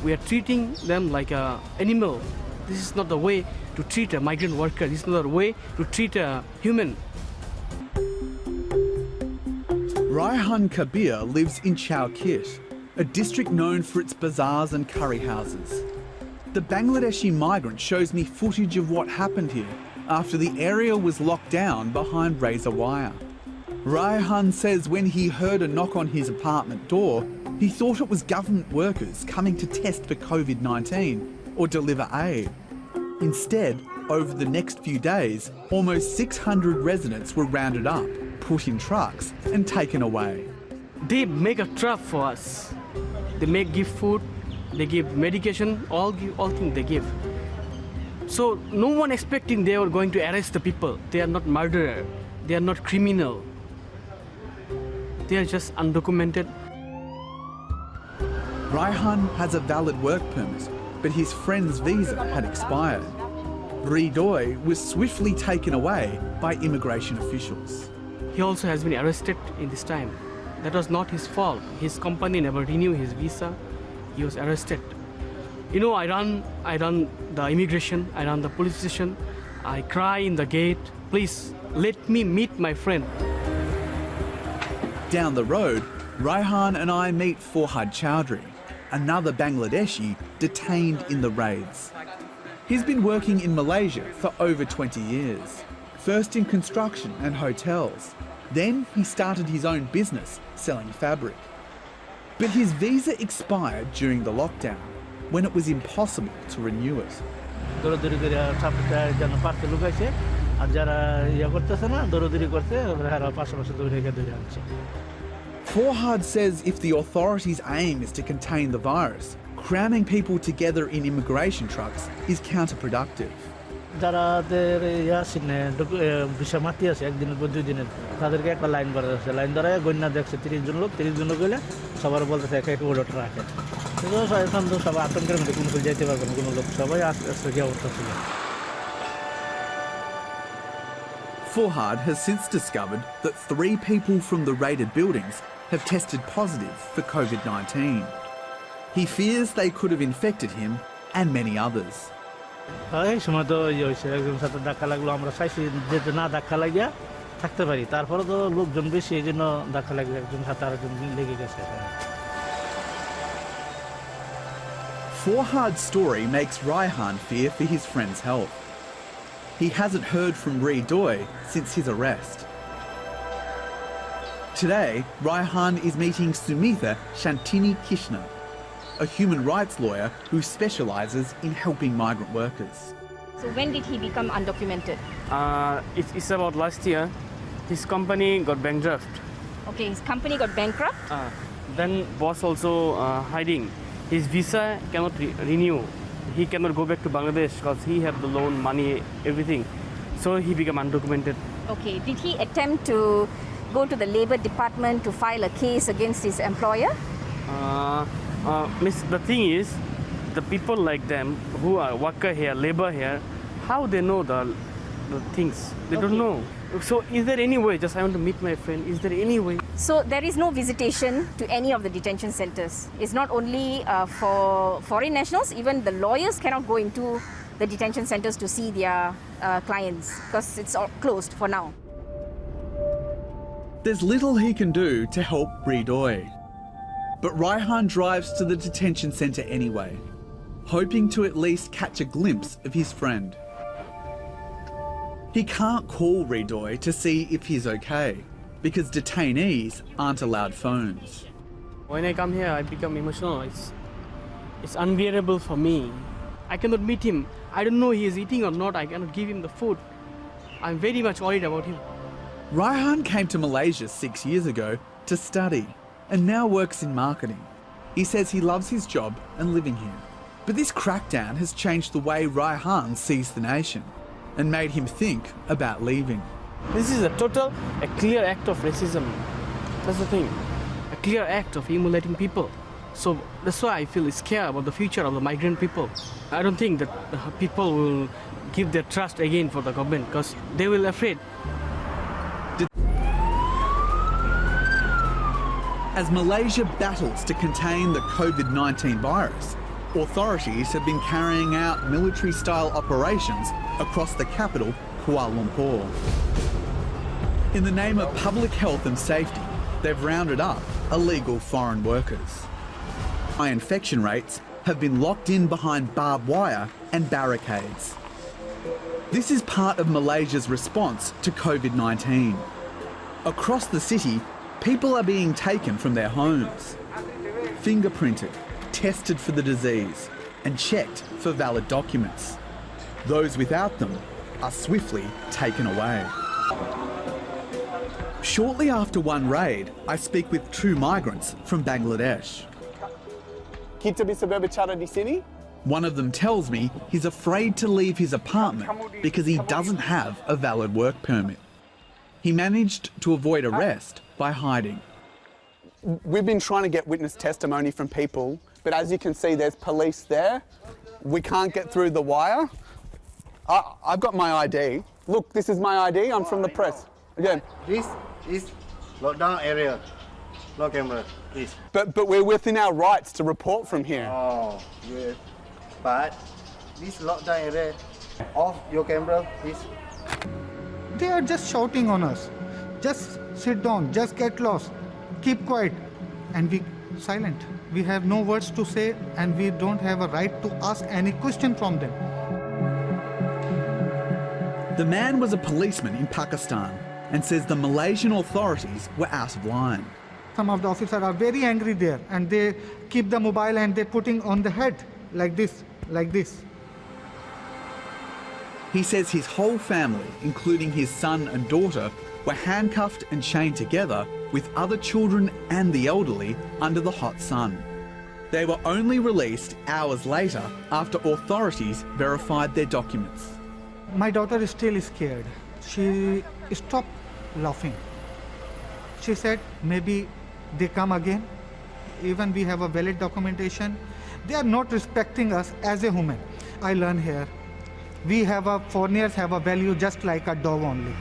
We are treating them like an animal. This is not the way to treat a migrant worker. This is not the way to treat a human. Raihan Kobir lives in Chowkit, a district known for its bazaars and curry houses. The Bangladeshi migrant shows me footage of what happened here after the area was locked down behind razor wire. Raihan says when he heard a knock on his apartment door, he thought it was government workers coming to test for COVID-19 or deliver aid. Instead, over the next few days, almost 600 residents were rounded up, put in trucks and taken away. They make a trap for us. They give food, they give medication, all things they give. So no one expecting they were going to arrest the people. They are not murderer. They are not criminal. They are just undocumented. Raihan has a valid work permit, but his friend's visa had expired. Ridoy was swiftly taken away by immigration officials. He also has been arrested in this time. That was not his fault. His company never renewed his visa. He was arrested. You know, I run the immigration, I run the police station. I cry in the gate, please let me meet my friend. Down the road, Raihan and I meet Farhad Chowdhury, another Bangladeshi detained in the raids. He's been working in Malaysia for over 20 years, first in construction and hotels. Then he started his own business selling fabric. But his visa expired during the lockdown, when it was impossible to renew it. Farhad says if the authorities' aim is to contain the virus, cramming people together in immigration trucks is counterproductive. যারাদের ইয়াসিনে visa মাতি আছে একদিনের পর 2 দিনের তাদেরকে একটা line করা আছে লাইন ধরে গন্যা দেখছে 30 জন লোক গেলে সবার বলতেছে এক এক ওডট রাখে তো এখন তো সবাই আতঙ্কের মধ্যে কোনো যাইতে পারবে না কোনো লোক সবাই আস্তে কি অবস্থা ছিল Farhad has since discovered that 3 people from the raided buildings have tested positive for COVID-19. He fears they could have infected him and many others. এই সময় তো হইছে একজনের সাথে ধাক্কা লাগলো আমরা চাইছি যে না ধাক্কা লাগিয়া থাকতে পারি তারপরে তো লোকজন বেশি এইজন্য ধাক্কা লাগলো একজন সাথে আরেকজন লেগে গেছে Farhad's story makes Raihan fear for his friend's health. He hasn't heard from Ridoy since his arrest. Today, Raihan is meeting Sumitha Shantini Krishna, a human rights lawyer who specialises in helping migrant workers. So when did he become undocumented? It's about last year. His company got bankrupt. Okay, his company got bankrupt? Then boss also hiding. His visa cannot renew. He cannot go back to Bangladesh because he have the loan, money, everything. So he became undocumented. Okay, did he attempt to go to the Labour Department to file a case against his employer? Miss, the thing is, the people like them who are worker here, labor here, how they know the things? They don't know. So is there any way, just I want to meet my friend, is there any way? So there is no visitation to any of the detention centres. It's not only for foreign nationals, even the lawyers cannot go into the detention centres to see their clients because it's all closed for now. There's little he can do to help Ridoy. But Raihan drives to the detention centre anyway, hoping to at least catch a glimpse of his friend. He can't call Ridoy to see if he's okay, because detainees aren't allowed phones. When I come here, I become emotional. It's unbearable for me. I cannot meet him. I don't know he is eating or not. I cannot give him the food. I'm very much worried about him. Raihan came to Malaysia 6 years ago to study and now works in marketing. He says he loves his job and living here. But this crackdown has changed the way Raihan sees the nation and made him think about leaving. This is a clear act of racism. That's the thing. A clear act of humiliating people. So that's why I feel scared about the future of the migrant people. I don't think that the people will give their trust again for the government because they will afraid. As Malaysia battles to contain the COVID-19 virus, Authorities have been carrying out military-style operations across the capital, Kuala Lumpur. In the name of public health and safety, they've rounded up illegal foreign workers. High infection rates have been locked in behind barbed wire and barricades. This is part of Malaysia's response to COVID-19. Across the city, people are being taken from their homes, fingerprinted, tested for the disease, and checked for valid documents. Those without them are swiftly taken away. Shortly after one raid, I speak with two migrants from Bangladesh. Kita bisa berbicara di sini? One of them tells me he's afraid to leave his apartment because he doesn't have a valid work permit. He managed to avoid arrest by hiding. We've been trying to get witness testimony from people, but as you can see, there's police there. We can't get through the wire. I've got my ID. Look, this is my ID. I'm from the press. Again. This is lockdown area. No camera, please. But we're within our rights to report from here. Oh, yeah. But this lockdown area, off your camera, please. They are just shouting on us. Just sit down, just get lost, keep quiet. And we silent. We have no words to say and we don't have a right to ask any question from them. The man was a policeman in Pakistan and says the Malaysian authorities were out of line. Some of the officers are very angry there and they keep the mobile and they're putting on the head like this, like this. He says his whole family, including his son and daughter, were handcuffed and chained together with other children and the elderly under the hot sun. They were only released hours later after authorities verified their documents. My daughter is still scared. She stopped laughing. She said, maybe they come again. Even we have a valid documentation. They are not respecting us as a human. I learn here. Foreigners have a value just like a dog only.